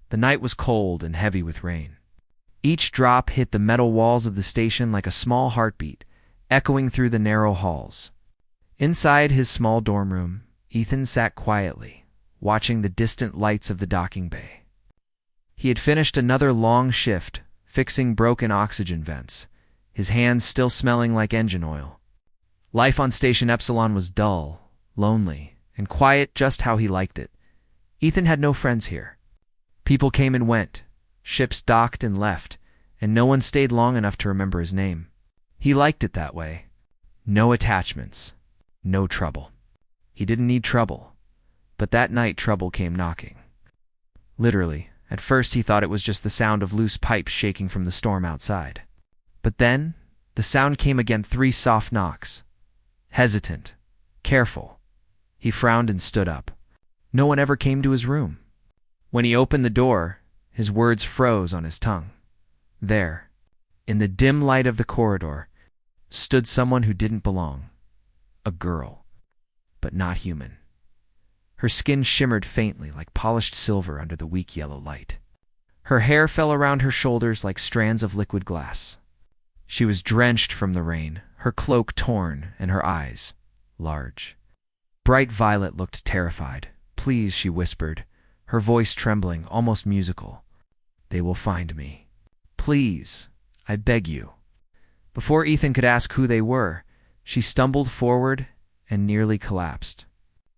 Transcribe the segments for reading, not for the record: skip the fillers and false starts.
The night was cold and heavy with rain. Each drop hit the metal walls of the station like a small heartbeat, echoing through the narrow halls. Inside his small dorm room, Ethan sat quietly, watching the distant lights of the docking bay. He had finished another long shift, fixing broken oxygen vents, his hands still smelling like engine oil. Life on Station Epsilon was dull, lonely, and quiet just how he liked it. Ethan had no friends here. People came and went, ships docked and left, and no one stayed long enough to remember his name. He liked it that way. No attachments, no trouble. He didn't need trouble, but that night trouble came knocking. Literally, at first he thought it was just the sound of loose pipes shaking from the storm outside. But then, the sound came again, 3 soft knocks. Hesitant, careful. He frowned and stood up. No one ever came to his room. When he opened the door, his words froze on his tongue. There, in the dim light of the corridor, stood someone who didn't belong. A girl, but not human. Her skin shimmered faintly like polished silver under the weak yellow light. Her hair fell around her shoulders like strands of liquid glass. She was drenched from the rain, her cloak torn, and her eyes large. Bright Violet looked terrified. "Please," she whispered, her voice trembling, almost musical. "They will find me. Please, I beg you." Before Ethan could ask who they were, she stumbled forward and nearly collapsed.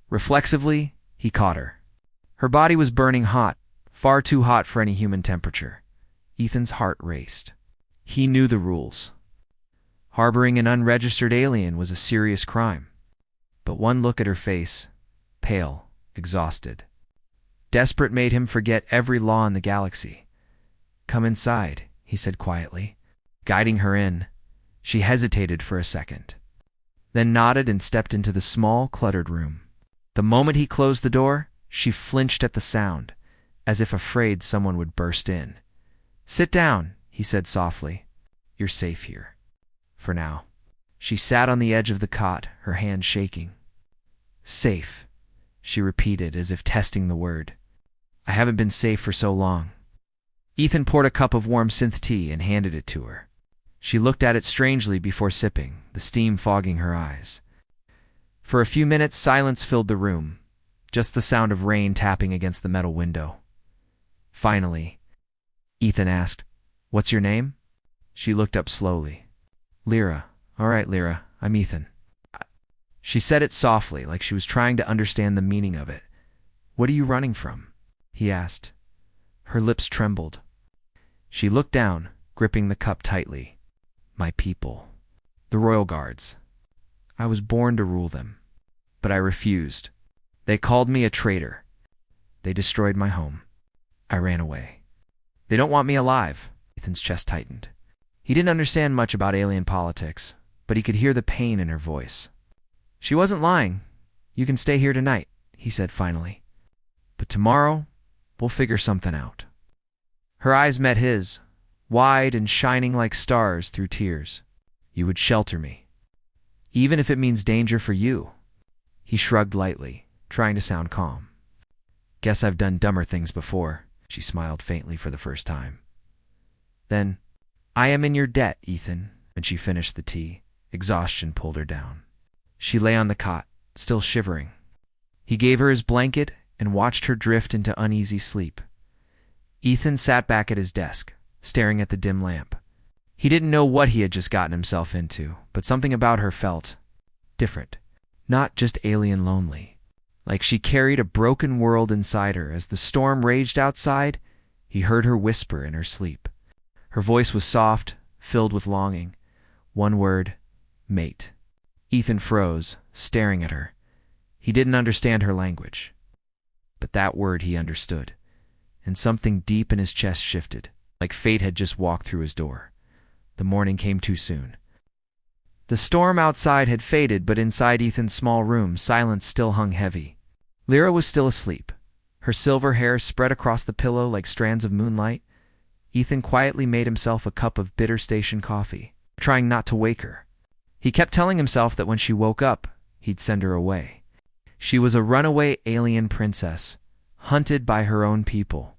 Reflexively, he caught her. Her body was burning hot, far too hot for any human temperature. Ethan's heart raced. He knew the rules. Harboring an unregistered alien was a serious crime. But one look at her face, pale, exhausted, desperate, made him forget every law in the galaxy. "Come inside," he said quietly, guiding her in. She hesitated for a second, then nodded and stepped into the small, cluttered room. The moment he closed the door, she flinched at the sound, as if afraid someone would burst in. "Sit down," he said softly. "You're safe here. For now." She sat on the edge of the cot, her hand shaking. "Safe," she repeated as if testing the word. "I haven't been safe for so long." Ethan poured a cup of warm synth tea and handed it to her. She looked at it strangely before sipping, the steam fogging her eyes. For a few minutes, silence filled the room, just the sound of rain tapping against the metal window. Finally, Ethan asked, "What's your name?" She looked up slowly. "Lyra. All right, Lyra, I'm Ethan." She said it softly, like she was trying to understand the meaning of it. "What are you running from?" he asked. Her lips trembled. She looked down, gripping the cup tightly. "My people. The Royal Guards. I was born to rule them. But I refused. They called me a traitor. They destroyed my home. I ran away. They don't want me alive." Ethan's chest tightened. He didn't understand much about alien politics, but he could hear the pain in her voice. "She wasn't lying. You can stay here tonight," he said finally. "But tomorrow, we'll figure something out." Her eyes met his, wide and shining like stars through tears. "You would shelter me, even if it means danger for you." He shrugged lightly, trying to sound calm. "Guess I've done dumber things before," she smiled faintly for the first time. Then, "I am in your debt, Ethan," and she finished the tea. Exhaustion pulled her down. She lay on the cot, still shivering. He gave her his blanket and watched her drift into uneasy sleep. Ethan sat back at his desk, staring at the dim lamp. He didn't know what he had just gotten himself into, but something about her felt different, not just alien lonely. Like she carried a broken world inside her. As the storm raged outside, he heard her whisper in her sleep. Her voice was soft, filled with longing. One word, mate. Ethan froze, staring at her. He didn't understand her language. But that word he understood, and something deep in his chest shifted, like fate had just walked through his door. The morning came too soon. The storm outside had faded, but inside Ethan's small room, silence still hung heavy. Lyra was still asleep, her silver hair spread across the pillow like strands of moonlight. Ethan quietly made himself a cup of bitter station coffee, trying not to wake her. He kept telling himself that when she woke up, he'd send her away. She was a runaway alien princess, hunted by her own people.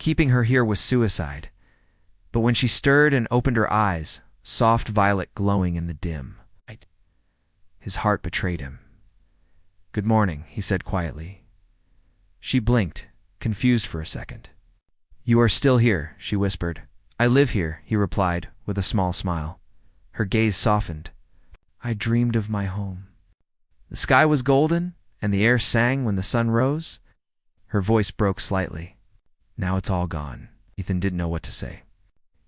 Keeping her here was suicide. But when she stirred and opened her eyes, soft violet glowing in the dim, his heart betrayed him. "Good morning," he said quietly. She blinked, confused for a second. "You are still here," she whispered. "I live here," he replied, with a small smile. Her gaze softened. "I dreamed of my home." The sky was golden, and the air sang when the sun rose. Her voice broke slightly. "Now it's all gone." Ethan didn't know what to say.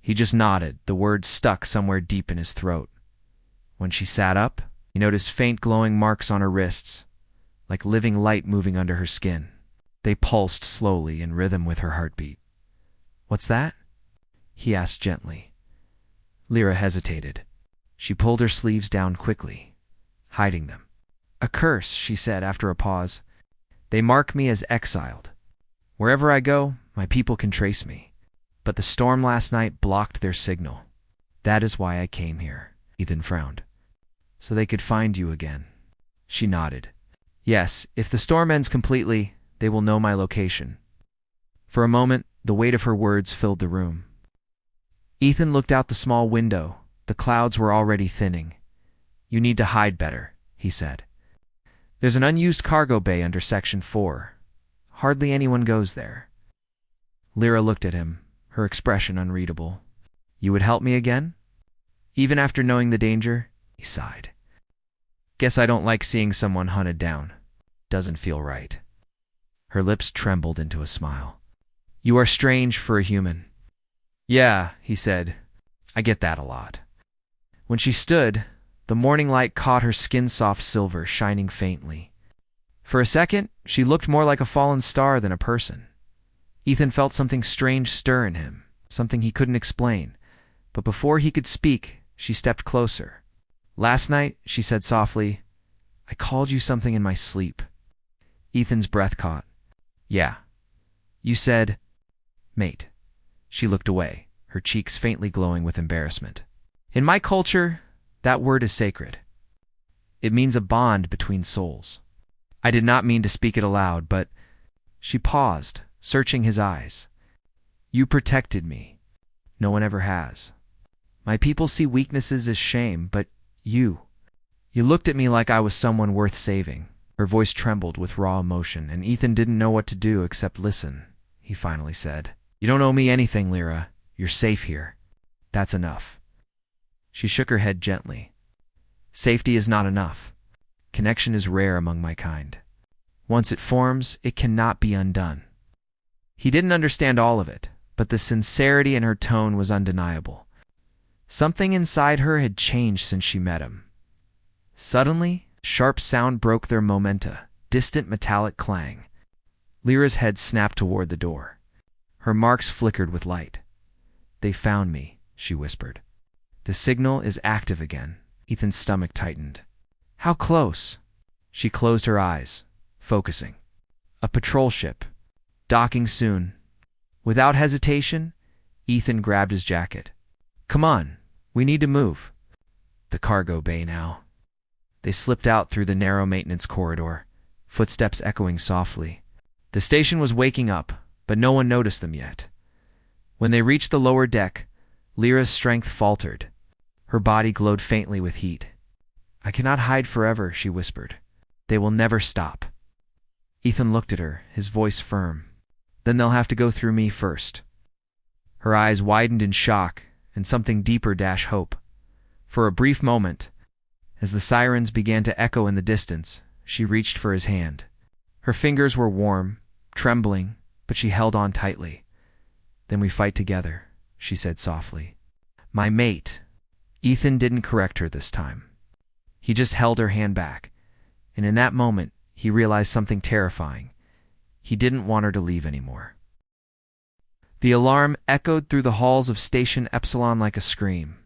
He just nodded, the words stuck somewhere deep in his throat. When she sat up, he noticed faint glowing marks on her wrists, like living light moving under her skin. They pulsed slowly in rhythm with her heartbeat. "What's that?" he asked gently. Lyra hesitated. She pulled her sleeves down quickly, hiding them. "A curse," she said after a pause. "They mark me as exiled. Wherever I go, my people can trace me. But the storm last night blocked their signal. That is why I came here." Ethan frowned. "So they could find you again." She nodded. "Yes, if the storm ends completely, they will know my location." For a moment, the weight of her words filled the room. Ethan looked out the small window. The clouds were already thinning. "You need to hide better," he said. "There's an unused cargo bay under Section 4. Hardly anyone goes there." Lyra looked at him, her expression unreadable. "You would help me again? Even after knowing the danger?" He sighed. "Guess I don't like seeing someone hunted down. Doesn't feel right." Her lips trembled into a smile. "You are strange for a human." "Yeah," he said. "I get that a lot." When she stood, the morning light caught her skin-soft silver shining faintly. For a second, she looked more like a fallen star than a person. Ethan felt something strange stir in him, something he couldn't explain. But before he could speak, she stepped closer. "Last night," she said softly, "I called you something in my sleep." Ethan's breath caught. "Yeah. You said, mate." She looked away, her cheeks faintly glowing with embarrassment. "In my culture, that word is sacred. It means a bond between souls. I did not mean to speak it aloud, but—" She paused, searching his eyes. "You protected me. No one ever has. My people see weaknesses as shame, but you looked at me like I was someone worth saving." Her voice trembled with raw emotion, and Ethan didn't know what to do except listen. He finally said, "You don't owe me anything, Lyra. You're safe here. That's enough." She shook her head gently. "Safety is not enough. Connection is rare among my kind. Once it forms, it cannot be undone." He didn't understand all of it, but the sincerity in her tone was undeniable. Something inside her had changed since she met him. Suddenly, a sharp sound broke their momenta, distant metallic clang. Lyra's head snapped toward the door. Her marks flickered with light. "They found me," she whispered. "The signal is active again." Ethan's stomach tightened. "How close?" She closed her eyes, focusing. "A patrol ship. Docking soon." Without hesitation, Ethan grabbed his jacket. "Come on, we need to move." The cargo bay now. They slipped out through the narrow maintenance corridor, footsteps echoing softly. The station was waking up, but no one noticed them yet. When they reached the lower deck, Lyra's strength faltered. Her body glowed faintly with heat. "I cannot hide forever," she whispered. "They will never stop." Ethan looked at her, his voice firm. "Then they'll have to go through me first." Her eyes widened in shock, and something deeper dash hope. For a brief moment, as the sirens began to echo in the distance, she reached for his hand. Her fingers were warm, trembling, but she held on tightly. "Then we fight together," she said softly. "My mate." Ethan didn't correct her this time. He just held her hand back, and in that moment, he realized something terrifying. He didn't want her to leave anymore. The alarm echoed through the halls of Station Epsilon like a scream.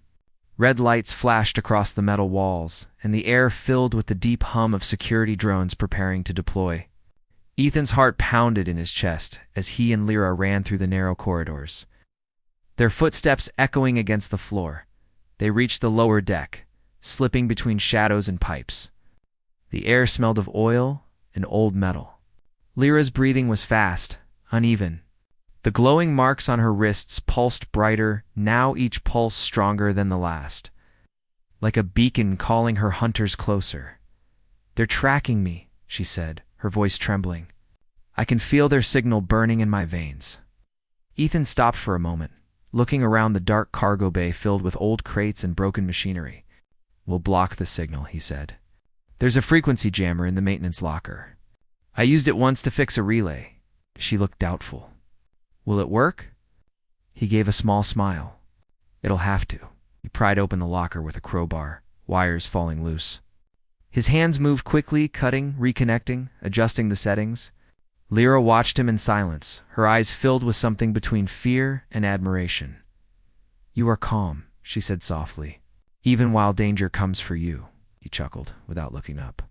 Red lights flashed across the metal walls, and the air filled with the deep hum of security drones preparing to deploy. Ethan's heart pounded in his chest as he and Lyra ran through the narrow corridors. Their footsteps echoing against the floor, they reached the lower deck, slipping between shadows and pipes. The air smelled of oil and old metal. Lyra's breathing was fast, uneven. The glowing marks on her wrists pulsed brighter, now each pulse stronger than the last, like a beacon calling her hunters closer. "They're tracking me," she said, her voice trembling. "I can feel their signal burning in my veins." Ethan stopped for a moment, looking around the dark cargo bay filled with old crates and broken machinery. "We'll block the signal," he said. "There's a frequency jammer in the maintenance locker. I used it once to fix a relay." She looked doubtful. "Will it work?" He gave a small smile. "It'll have to." He pried open the locker with a crowbar, wires falling loose. His hands moved quickly, cutting, reconnecting, adjusting the settings. Lyra watched him in silence, her eyes filled with something between fear and admiration. "You are calm," she said softly. "Even while danger comes for you," he chuckled, without looking up.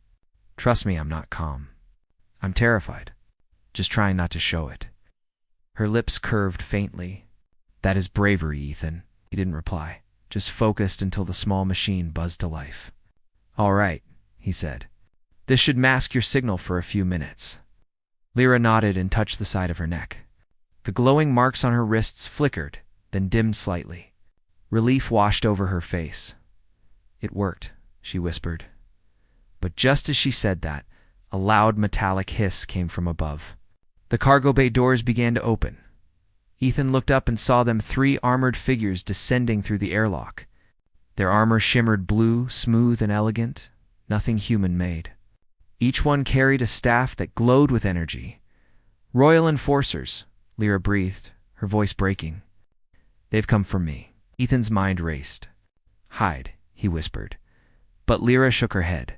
"Trust me, I'm not calm. I'm terrified, just trying not to show it." Her lips curved faintly. "That is bravery, Ethan." He didn't reply, just focused until the small machine buzzed to life. "All right," he said. "This should mask your signal for a few minutes." Lyra nodded and touched the side of her neck. The glowing marks on her wrists flickered, then dimmed slightly. Relief washed over her face. "It worked," she whispered. But just as she said that, a loud metallic hiss came from above. The cargo bay doors began to open. Ethan looked up and saw them 3 armored figures descending through the airlock. Their armor shimmered blue, smooth and elegant, nothing human-made. Each one carried a staff that glowed with energy. "Royal Enforcers," Lyra breathed, her voice breaking. "They've come for me." Ethan's mind raced. "Hide," he whispered. But Lyra shook her head.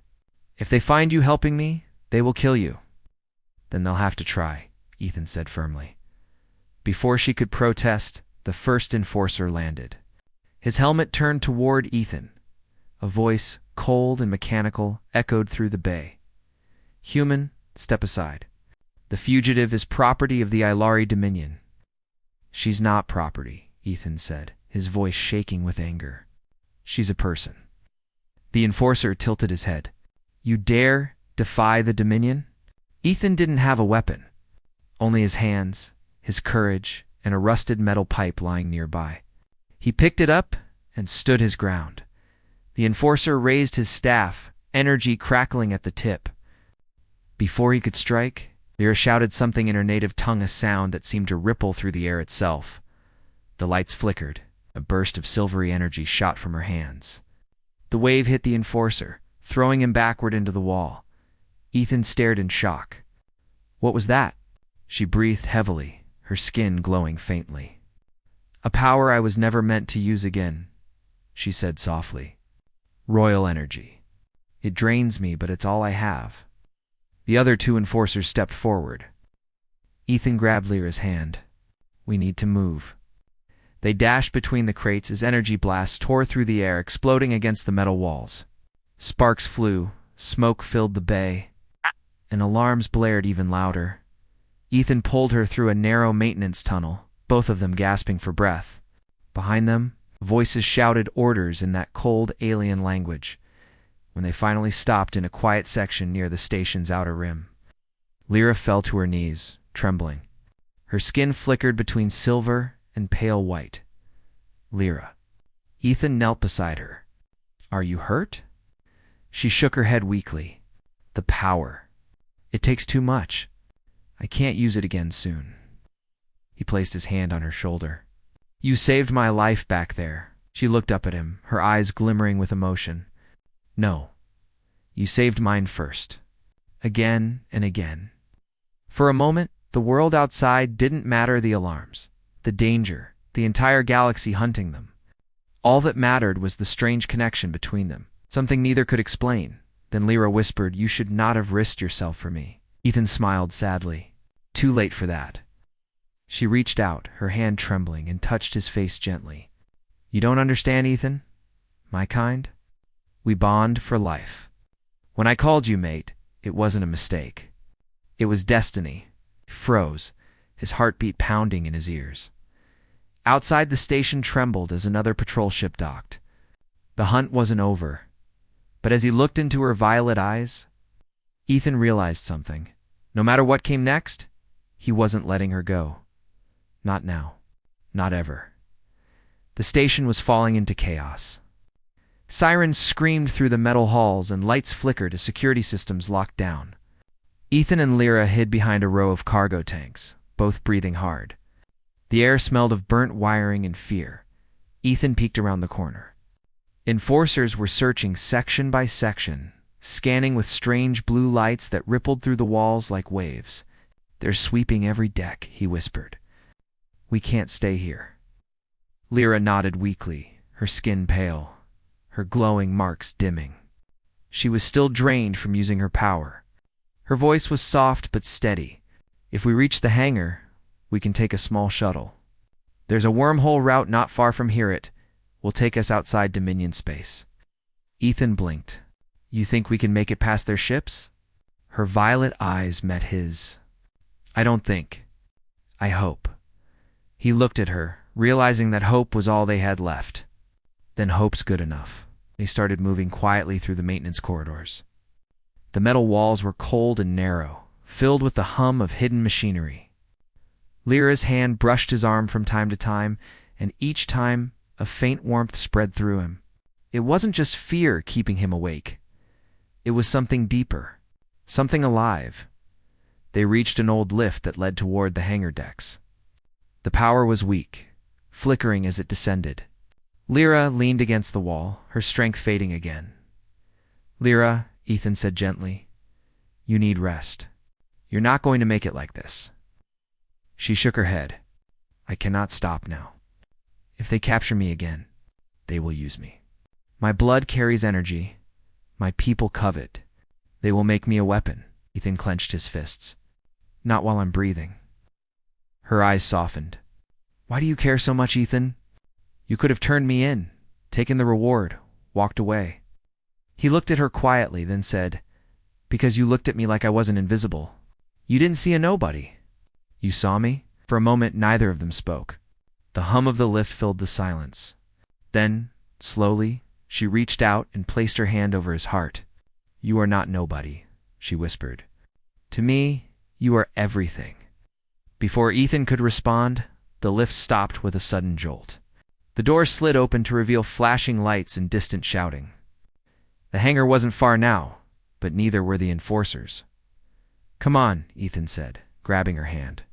"If they find you helping me, they will kill you." "Then they'll have to try," Ethan said firmly. Before she could protest, the first enforcer landed. His helmet turned toward Ethan. A voice, cold and mechanical, echoed through the bay. "Human, step aside. The fugitive is property of the Ilari Dominion." "She's not property," Ethan said, his voice shaking with anger. "She's a person." The enforcer tilted his head. "You dare defy the Dominion?" Ethan didn't have a weapon, only his hands, his courage, and a rusted metal pipe lying nearby. He picked it up and stood his ground. The enforcer raised his staff, energy crackling at the tip. Before he could strike, Lyra shouted something in her native tongue, a sound that seemed to ripple through the air itself. The lights flickered. A burst of silvery energy shot from her hands. The wave hit the enforcer, throwing him backward into the wall. Ethan stared in shock. "What was that?" She breathed heavily, her skin glowing faintly. "A power I was never meant to use again," she said softly. "Royal energy. It drains me, but it's all I have." The other 2 enforcers stepped forward. Ethan grabbed Lyra's hand. "We need to move." They dashed between the crates as energy blasts tore through the air, exploding against the metal walls. Sparks flew, smoke filled the bay, and alarms blared even louder. Ethan pulled her through a narrow maintenance tunnel, both of them gasping for breath. Behind them, voices shouted orders in that cold alien language. When they finally stopped in a quiet section near the station's outer rim, Lyra fell to her knees, trembling. Her skin flickered between silver and pale white. "Lyra." Ethan knelt beside her. "Are you hurt?" She shook her head weakly. "The power. It takes too much. I can't use it again soon." He placed his hand on her shoulder. "You saved my life back there." She looked up at him, her eyes glimmering with emotion. "No. You saved mine first. Again and again." For a moment, the world outside didn't matter, the alarms, the danger, the entire galaxy hunting them. All that mattered was the strange connection between them, something neither could explain. Then Lyra whispered, "You should not have risked yourself for me." Ethan smiled sadly. "Too late for that." She reached out, her hand trembling, and touched his face gently. "You don't understand, Ethan? My kind? We bond for life. When I called you mate, it wasn't a mistake. It was destiny." He froze, his heartbeat pounding in his ears. Outside, the station trembled as another patrol ship docked. The hunt wasn't over. But as he looked into her violet eyes, Ethan realized something. No matter what came next, he wasn't letting her go. Not now. Not ever. The station was falling into chaos. Sirens screamed through the metal halls and lights flickered as security systems locked down. Ethan and Lyra hid behind a row of cargo tanks, both breathing hard. The air smelled of burnt wiring and fear. Ethan peeked around the corner. Enforcers were searching section by section, scanning with strange blue lights that rippled through the walls like waves. "They're sweeping every deck," he whispered. "We can't stay here." Lyra nodded weakly, her skin pale, her glowing marks dimming. She was still drained from using her power. Her voice was soft but steady. "If we reach the hangar, we can take a small shuttle. There's a wormhole route not far from here. It will take us outside Dominion space." Ethan blinked. "You think we can make it past their ships?" Her violet eyes met his. "I don't think. I hope." He looked at her, realizing that hope was all they had left. Then hope's good enough. They started moving quietly through the maintenance corridors. The metal walls were cold and narrow, filled with the hum of hidden machinery. Lyra's hand brushed his arm from time to time, and each time a faint warmth spread through him. It wasn't just fear keeping him awake. It was something deeper, something alive. They reached an old lift that led toward the hangar decks. The power was weak, flickering as it descended. Lyra leaned against the wall, her strength fading again. "Lyra," Ethan said gently, "you need rest. You're not going to make it like this." She shook her head. "I cannot stop now. If they capture me again, they will use me. My blood carries energy. My people covet. They will make me a weapon." Ethan clenched his fists. "Not while I'm breathing." Her eyes softened. "Why do you care so much, Ethan? You could have turned me in, taken the reward, walked away." He looked at her quietly, then said, "Because you looked at me like I wasn't invisible. You didn't see a nobody. You saw me?" For a moment, neither of them spoke. The hum of the lift filled the silence. Then, slowly, she reached out and placed her hand over his heart. "You are not nobody," she whispered. "To me, you are everything." Before Ethan could respond, the lift stopped with a sudden jolt. The door slid open to reveal flashing lights and distant shouting. The hangar wasn't far now, but neither were the enforcers. "Come on," Ethan said, grabbing her hand.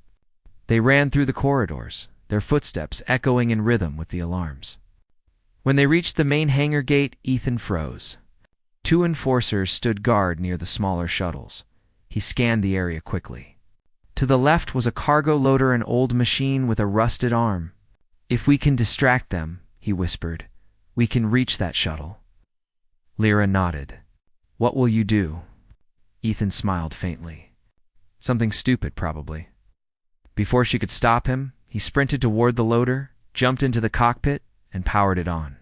They ran through the corridors, their footsteps echoing in rhythm with the alarms. When they reached the main hangar gate, Ethan froze. 2 enforcers stood guard near the smaller shuttles. He scanned the area quickly. To the left was a cargo loader, an old machine with a rusted arm. "If we can distract them," he whispered, "we can reach that shuttle." Lyra nodded. "What will you do?" Ethan smiled faintly. "Something stupid, probably." Before she could stop him, he sprinted toward the loader, jumped into the cockpit, and powered it on.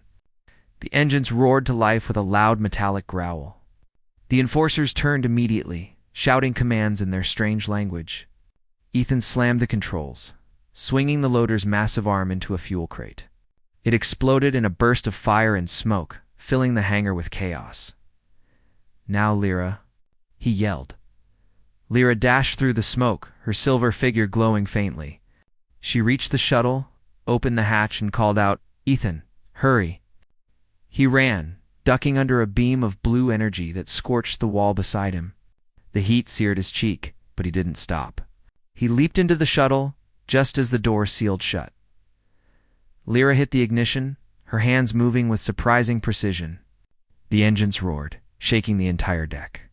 The engines roared to life with a loud metallic growl. The enforcers turned immediately, shouting commands in their strange language. Ethan slammed the controls, swinging the loader's massive arm into a fuel crate. It exploded in a burst of fire and smoke, filling the hangar with chaos. "Now, Lyra," he yelled. Lyra dashed through the smoke, her silver figure glowing faintly. She reached the shuttle, opened the hatch, and called out, "Ethan, hurry." He ran, ducking under a beam of blue energy that scorched the wall beside him. The heat seared his cheek, but he didn't stop. He leaped into the shuttle just as the door sealed shut. Lyra hit the ignition, her hands moving with surprising precision. The engines roared, shaking the entire deck.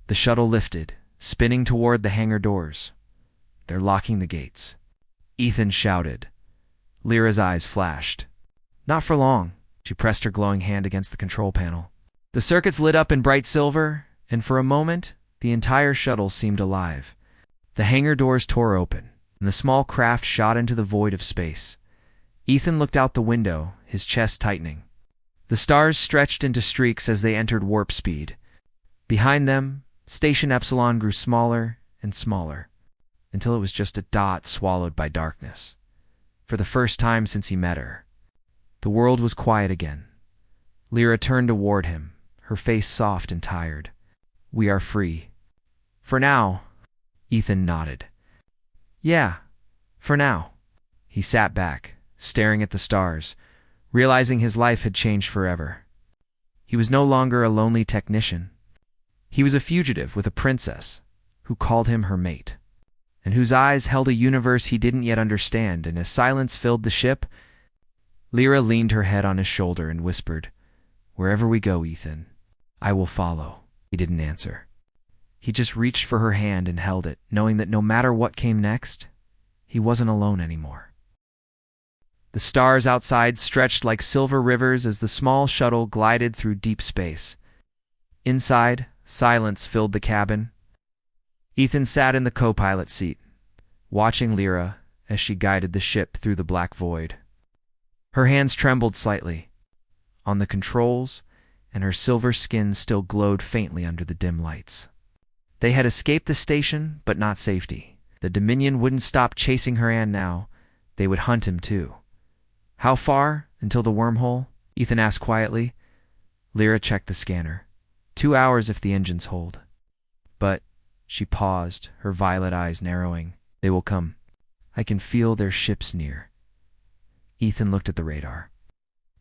The shuttle lifted, spinning toward the hangar doors. "They're locking the gates." Ethan shouted. Lyra's eyes flashed. "Not for long." She pressed her glowing hand against the control panel. The circuits lit up in bright silver, and for a moment, the entire shuttle seemed alive. The hangar doors tore open, and the small craft shot into the void of space. Ethan looked out the window, his chest tightening. The stars stretched into streaks as they entered warp speed. Behind them, Station Epsilon grew smaller and smaller, until it was just a dot swallowed by darkness. For the first time since he met her, the world was quiet again. Lyra turned toward him, her face soft and tired. "We are free." "For now." Ethan nodded. "Yeah, for now." He He sat back, staring at the stars, realizing his life had changed forever. He was no longer a lonely technician. He was a fugitive with a princess who called him her mate, and whose eyes held a universe he didn't yet understand. And as silence filled the ship, Lyra leaned her head on his shoulder and whispered, "Wherever we go, Ethan, I will follow." He didn't answer. He just reached for her hand and held it, knowing that no matter what came next, he wasn't alone anymore. The stars outside stretched like silver rivers as the small shuttle glided through deep space. Inside, silence filled the cabin. Ethan sat in the co-pilot seat, watching Lyra as she guided the ship through the black void. Her hands trembled slightly on the controls, and her silver skin still glowed faintly under the dim lights. They had escaped the station, but not safety. The Dominion wouldn't stop chasing her, and now they would hunt him too. "How far until the wormhole?" Ethan asked quietly. Lyra checked the scanner. 2 hours if the engines hold. "But," she paused, her violet eyes narrowing, "they will come. I can feel their ships near." Ethan looked at the radar.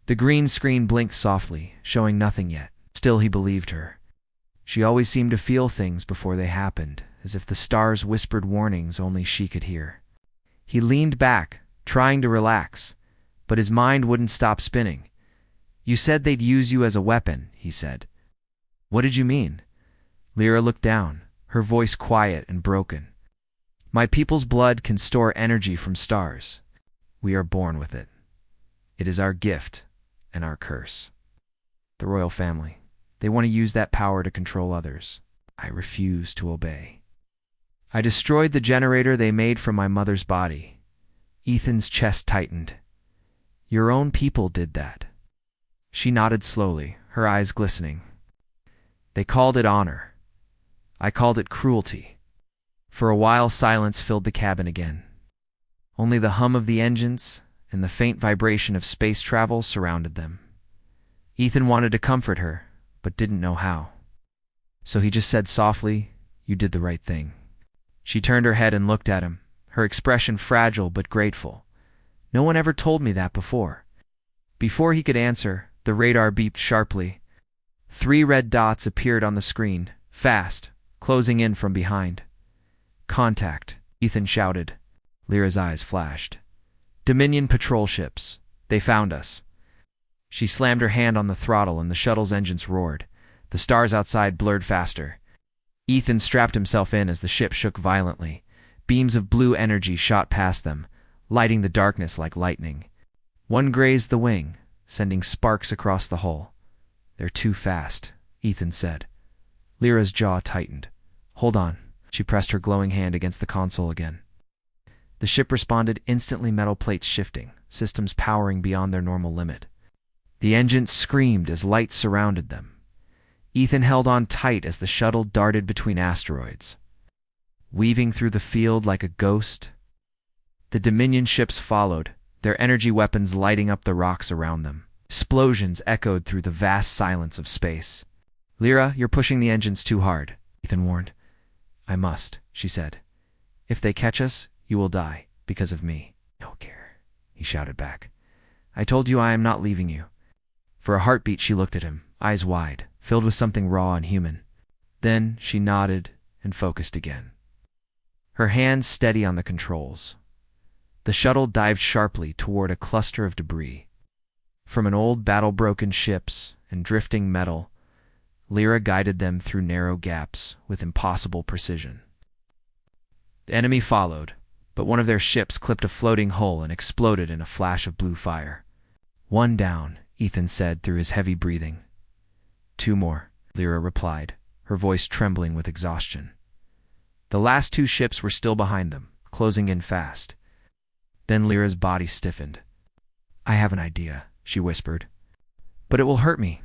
The green screen blinked softly, showing nothing yet. Still, he believed her. She always seemed to feel things before they happened, as if the stars whispered warnings only she could hear. He leaned back, trying to relax, but his mind wouldn't stop spinning. "You said they'd use you as a weapon," he said. "What did you mean?" Lyra looked down, her voice quiet and broken. "My people's blood can store energy from stars. We are born with it. It is our gift and our curse. The royal family, they want to use that power to control others. I refuse to obey. I destroyed the generator they made from my mother's body." Ethan's chest tightened. "Your own people did that." She nodded slowly, her eyes glistening. "They called it honor. I called it cruelty." For a while, silence filled the cabin again. Only the hum of the engines and the faint vibration of space travel surrounded them. Ethan wanted to comfort her, but didn't know how. So he just said softly, "You did the right thing." She turned her head and looked at him, her expression fragile but grateful. "No one ever told me that before." Before he could answer, the radar beeped sharply. 3 red dots appeared on the screen, fast, closing in from behind. "Contact," Ethan shouted. Lyra's eyes flashed. "Dominion patrol ships. They found us." She slammed her hand on the throttle and the shuttle's engines roared. The stars outside blurred faster. Ethan strapped himself in as the ship shook violently. Beams of blue energy shot past them, lighting the darkness like lightning. One grazed the wing, sending sparks across the hull. "They're too fast," Ethan said. Lyra's jaw tightened. "Hold on." She pressed her glowing hand against the console again. The ship responded instantly, metal plates shifting, systems powering beyond their normal limit. The engines screamed as light surrounded them. Ethan held on tight as the shuttle darted between asteroids, weaving through the field like a ghost. The Dominion ships followed, their energy weapons lighting up the rocks around them. Explosions echoed through the vast silence of space. "Lyra, you're pushing the engines too hard," Ethan warned. "I must," she said. "If they catch us, you will die, because of me." "No care," he shouted back. "I told you I am not leaving you." For a heartbeat she looked at him, eyes wide, filled with something raw and human. Then she nodded and focused again. Her hands steady on the controls. The shuttle dived sharply toward a cluster of debris. From an old battle-broken ships and drifting metal, Lyra guided them through narrow gaps with impossible precision. The enemy followed, but one of their ships clipped a floating hull and exploded in a flash of blue fire. "One down," Ethan said through his heavy breathing. "2 more," Lyra replied, her voice trembling with exhaustion. The last 2 ships were still behind them, closing in fast. Then Lyra's body stiffened. "I have an idea," she whispered. "But it will hurt me."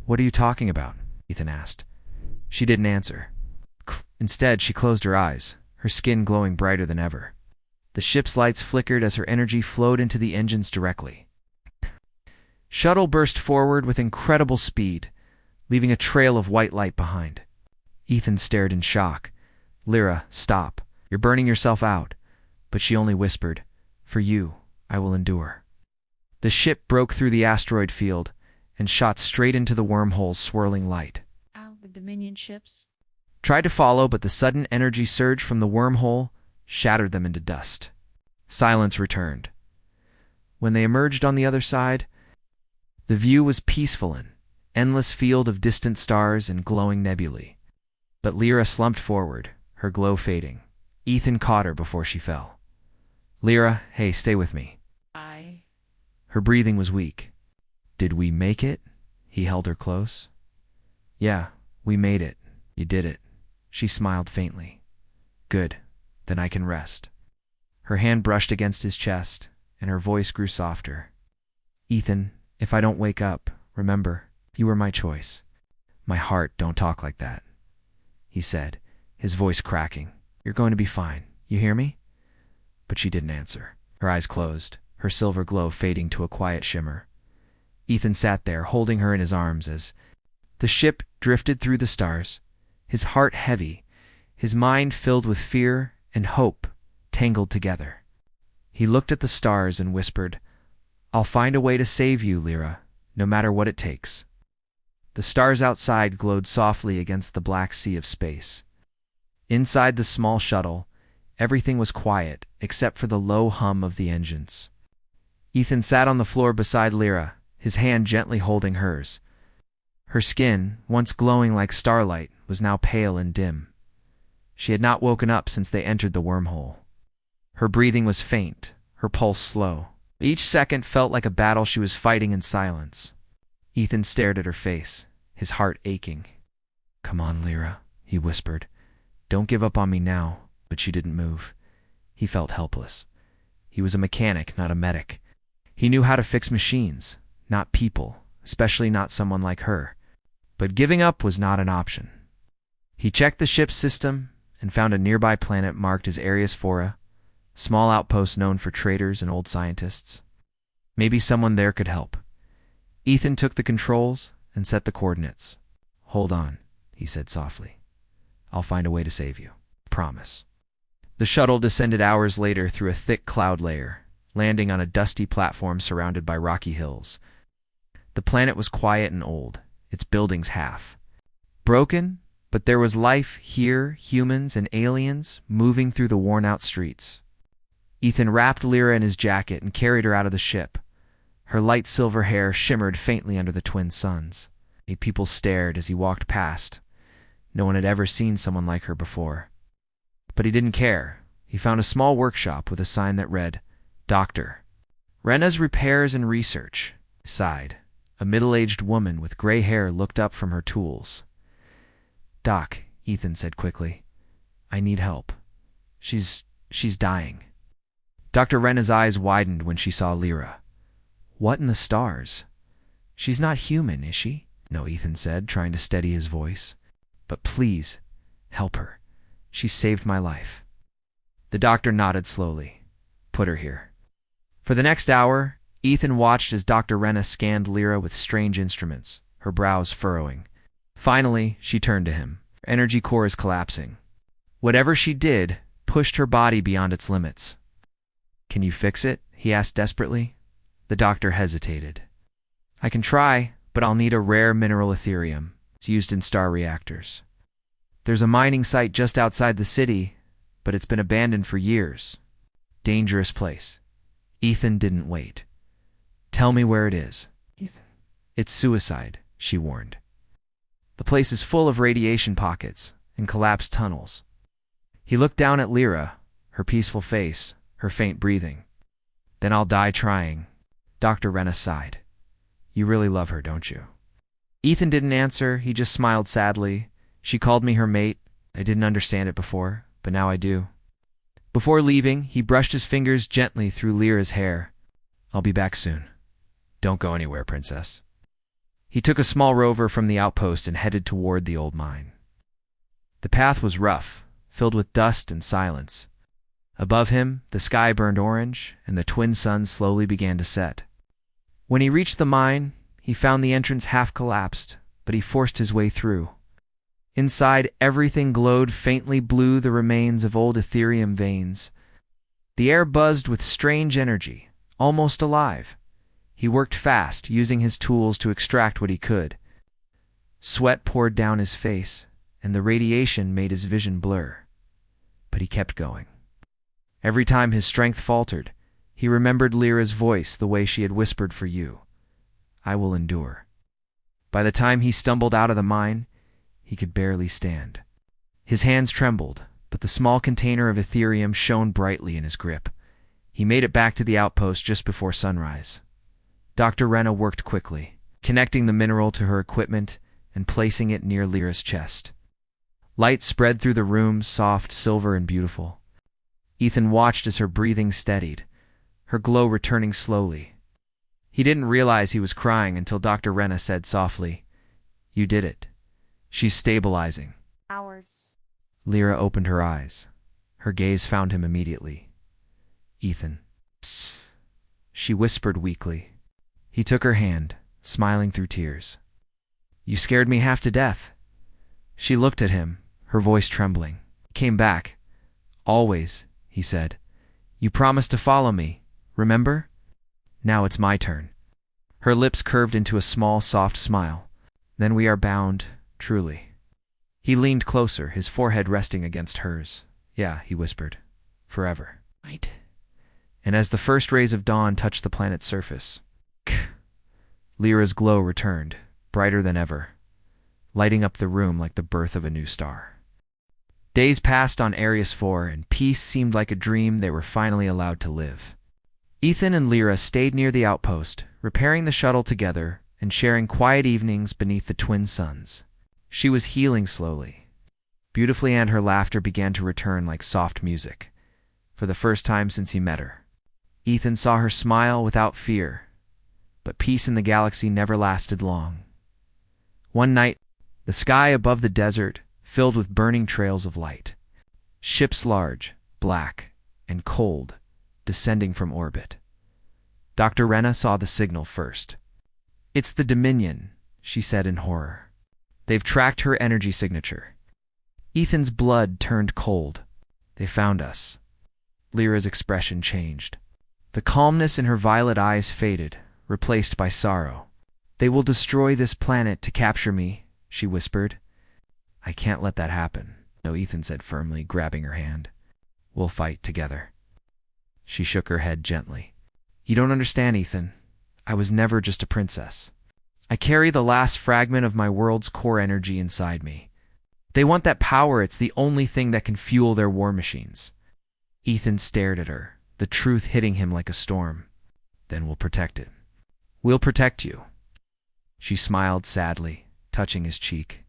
"What are you talking about?" Ethan asked. She didn't answer. Instead, she closed her eyes, her skin glowing brighter than ever. The ship's lights flickered as her energy flowed into the engines directly. Shuttle burst forward with incredible speed, leaving a trail of white light behind. Ethan stared in shock. "Lyra, stop. You're burning yourself out." But she only whispered, For you, I will endure. The ship broke through the asteroid field and shot straight into the wormhole's swirling light. Ow, the Dominion ships. Tried to follow, but the sudden energy surge from the wormhole shattered them into dust. Silence returned. When they emerged on the other side, the view was peaceful, an endless field of distant stars and glowing nebulae. But Lyra slumped forward, her glow fading. Ethan caught her before she fell. Lyra, hey, stay with me. Her breathing was weak. Did we make it? He held her close. Yeah, we made it. You did it. She smiled faintly. Good, then I can rest. Her hand brushed against his chest, and her voice grew softer. Ethan, if I don't wake up, remember, you were my choice. My heart, don't talk like that, he said, his voice cracking. You're going to be fine. You hear me? But she didn't answer. Her eyes closed, her silver glow fading to a quiet shimmer. Ethan sat there, holding her in his arms as the ship drifted through the stars, his heart heavy, his mind filled with fear and hope tangled together. He looked at the stars and whispered, I'll find a way to save you, Lyra, no matter what it takes. The stars outside glowed softly against the black sea of space. Inside the small shuttle, everything was quiet except for the low hum of the engines. Ethan sat on the floor beside Lyra, his hand gently holding hers. Her skin, once glowing like starlight, was now pale and dim. She had not woken up since they entered the wormhole. Her breathing was faint, her pulse slow. Each second felt like a battle she was fighting in silence. Ethan stared at her face, his heart aching. Come on, Lyra, he whispered. Don't give up on me now. But she didn't move. He felt helpless. He was a mechanic, not a medic. He knew how to fix machines, not people, especially not someone like her. But giving up was not an option. He checked the ship's system and found a nearby planet marked as Arius Fora, small outpost known for traders and old scientists. Maybe someone there could help. Ethan took the controls and set the coordinates. Hold on, he said softly. I'll find a way to save you. Promise. The shuttle descended hours later through a thick cloud layer, landing on a dusty platform surrounded by rocky hills. The planet was quiet and old, its buildings half broken, but there was life here, humans and aliens moving through the worn-out streets. Ethan wrapped Lyra in his jacket and carried her out of the ship. Her light silver hair shimmered faintly under the twin suns. People stared as he walked past. No one had ever seen someone like her before. But he didn't care. He found a small workshop with a sign that read, Dr. Rena's Repairs and Research. Sighed. A middle-aged woman with gray hair looked up from her tools. Doc, Ethan said quickly. I need help. She's dying. Dr. Rena's eyes widened when she saw Lyra. What in the stars? She's not human, is she? No, Ethan said, trying to steady his voice. But please, help her. She saved my life. The doctor nodded slowly. Put her here. For the next hour, Ethan watched as Dr. Rena scanned Lyra with strange instruments, her brows furrowing. Finally, she turned to him. Her energy core is collapsing. Whatever she did pushed her body beyond its limits. Can you fix it? He asked desperately. The doctor hesitated. I can try, but I'll need a rare mineral Ethereum. It's used in star reactors. There's a mining site just outside the city, but it's been abandoned for years. Dangerous place. Ethan didn't wait. Tell me where it is. Ethan. It's suicide, she warned. The place is full of radiation pockets and collapsed tunnels. He looked down at Lyra, her peaceful face, her faint breathing. Then I'll die trying. Dr. Rena sighed. You really love her, don't you? Ethan didn't answer. He just smiled sadly. She called me her mate. I didn't understand it before, but now I do. Before leaving, he brushed his fingers gently through Lyra's hair. I'll be back soon. Don't go anywhere, princess. He took a small rover from the outpost and headed toward the old mine. The path was rough, filled with dust and silence. Above him, the sky burned orange, and the twin suns slowly began to set. When he reached the mine, he found the entrance half collapsed, but he forced his way through. Inside, everything glowed faintly blue, the remains of old Ethereum veins. The air buzzed with strange energy, almost alive. He worked fast, using his tools to extract what he could. Sweat poured down his face, and the radiation made his vision blur. But he kept going. Every time his strength faltered, he remembered Lyra's voice the way she had whispered for you. I will endure. By the time he stumbled out of the mine, he could barely stand. His hands trembled, but the small container of Ethereum shone brightly in his grip. He made it back to the outpost just before sunrise. Dr. Rena worked quickly, connecting the mineral to her equipment and placing it near Lyra's chest. Light spread through the room, soft, silver, and beautiful. Ethan watched as her breathing steadied, her glow returning slowly. He didn't realize he was crying until Dr. Rena said softly, You did it. She's stabilizing. Hours. Lyra opened her eyes. Her gaze found him immediately. Ethan. She whispered weakly. He took her hand, smiling through tears. You scared me half to death. She looked at him, her voice trembling. He came back. Always, he said. You promised to follow me, remember? Now it's my turn. Her lips curved into a small, soft smile. Then we are bound, truly. He leaned closer, his forehead resting against hers. Yeah, he whispered. Forever. Right. And as the first rays of dawn touched the planet's surface, Lyra's glow returned, brighter than ever, lighting up the room like the birth of a new star. Days passed on Arius IV, and peace seemed like a dream they were finally allowed to live. Ethan and Lyra stayed near the outpost, repairing the shuttle together and sharing quiet evenings beneath the twin suns. She was healing slowly, beautifully, and her laughter began to return like soft music, for the first time since he met her. Ethan saw her smile without fear, but peace in the galaxy never lasted long. One night, the sky above the desert filled with burning trails of light. Ships large, black, and cold, descending from orbit. Dr. Rena saw the signal first. It's the Dominion, she said in horror. They've tracked her energy signature. Ethan's blood turned cold. They found us. Lyra's expression changed. The calmness in her violet eyes faded, replaced by sorrow. They will destroy this planet to capture me, she whispered. I can't let that happen. No, Ethan said firmly, grabbing her hand. We'll fight together. She shook her head gently. You don't understand, Ethan. I was never just a princess. I carry the last fragment of my world's core energy inside me. They want that power. It's the only thing that can fuel their war machines. Ethan stared at her, the truth hitting him like a storm. Then we'll protect it. We'll protect you. She smiled sadly, touching his cheek.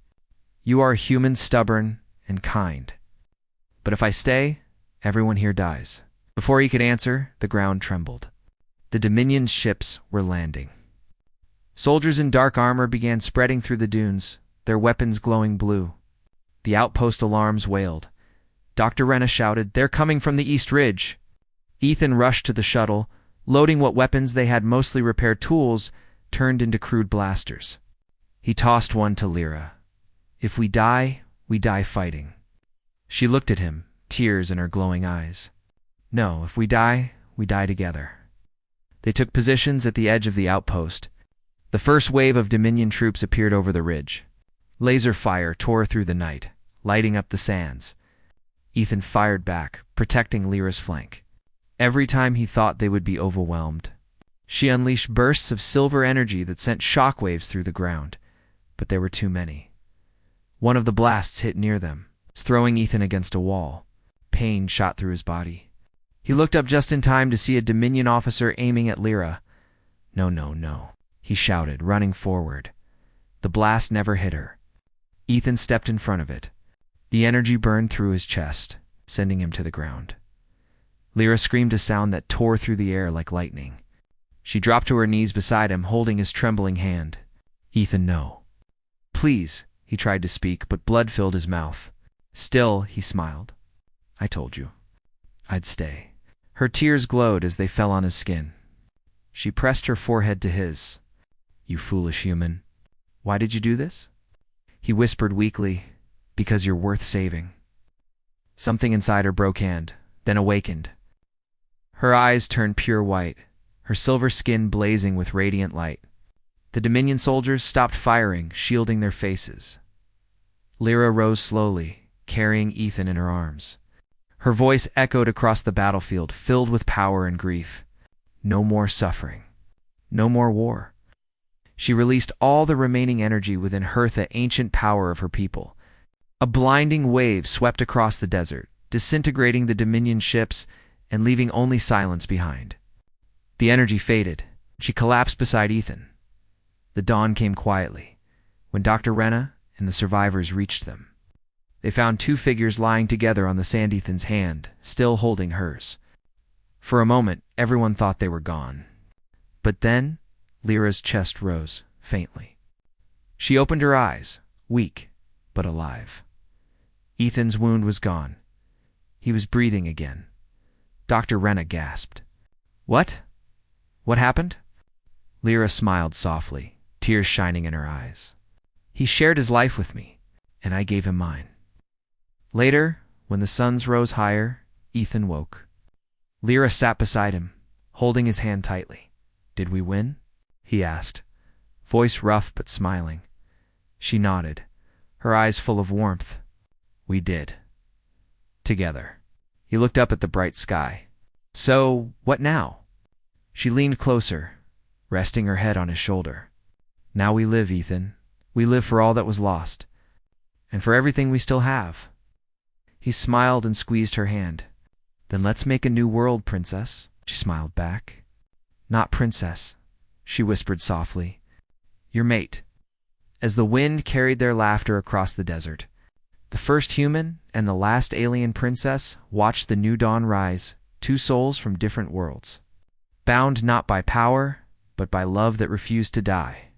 You are human, stubborn, and kind. But if I stay, everyone here dies. Before he could answer, the ground trembled. The Dominion's ships were landing. Soldiers in dark armor began spreading through the dunes, their weapons glowing blue. The outpost alarms wailed. Dr. Rena shouted, They're coming from the East Ridge. Ethan rushed to the shuttle, loading what weapons they had, mostly repair tools, turned into crude blasters. He tossed one to Lyra. If we die fighting. She looked at him, tears in her glowing eyes. No, if we die together. They took positions at the edge of the outpost. The first wave of Dominion troops appeared over the ridge. Laser fire tore through the night, lighting up the sands. Ethan fired back, protecting Lyra's flank. Every time he thought they would be overwhelmed, she unleashed bursts of silver energy that sent shockwaves through the ground, but there were too many. One of the blasts hit near them, throwing Ethan against a wall. Pain shot through his body. He looked up just in time to see a Dominion officer aiming at Lyra. No, no, no, he shouted, running forward. The blast never hit her. Ethan stepped in front of it. The energy burned through his chest, sending him to the ground. Lyra screamed a sound that tore through the air like lightning. She dropped to her knees beside him, holding his trembling hand. Ethan, no. Please, he tried to speak, but blood filled his mouth. Still, he smiled. I told you. I'd stay. Her tears glowed as they fell on his skin. She pressed her forehead to his. You foolish human. Why did you do this? He whispered weakly, Because you're worth saving. Something inside her broke hand, then awakened. Her eyes turned pure white, her silver skin blazing with radiant light. The Dominion soldiers stopped firing, shielding their faces. Lyra rose slowly, carrying Ethan in her arms. Her voice echoed across the battlefield, filled with power and grief. No more suffering. No more war. She released all the remaining energy within her, the ancient power of her people. A blinding wave swept across the desert, disintegrating the Dominion ships and leaving only silence behind. The energy faded. She collapsed beside Ethan. The dawn came quietly, when Dr. Renna and the survivors reached them. They found two figures lying together on the sand. Ethan's hand, still holding hers. For a moment, everyone thought they were gone. But then, Lyra's chest rose, faintly. She opened her eyes, weak, but alive. Ethan's wound was gone. He was breathing again. Dr. Renna gasped. What? What happened? Lyra smiled softly, tears shining in her eyes. He shared his life with me, and I gave him mine. Later, when the suns rose higher, Ethan woke. Lyra sat beside him, holding his hand tightly. Did we win? He asked, voice rough but smiling. She nodded, her eyes full of warmth. We did. Together. He looked up at the bright sky. So, what now? She leaned closer, resting her head on his shoulder. Now we live, Ethan. We live for all that was lost, and for everything we still have. He smiled and squeezed her hand. Then let's make a new world, princess. She smiled back. Not princess, she whispered softly. Your mate. As the wind carried their laughter across the desert, the first human and the last alien princess watched the new dawn rise, two souls from different worlds, bound not by power, but by love that refused to die.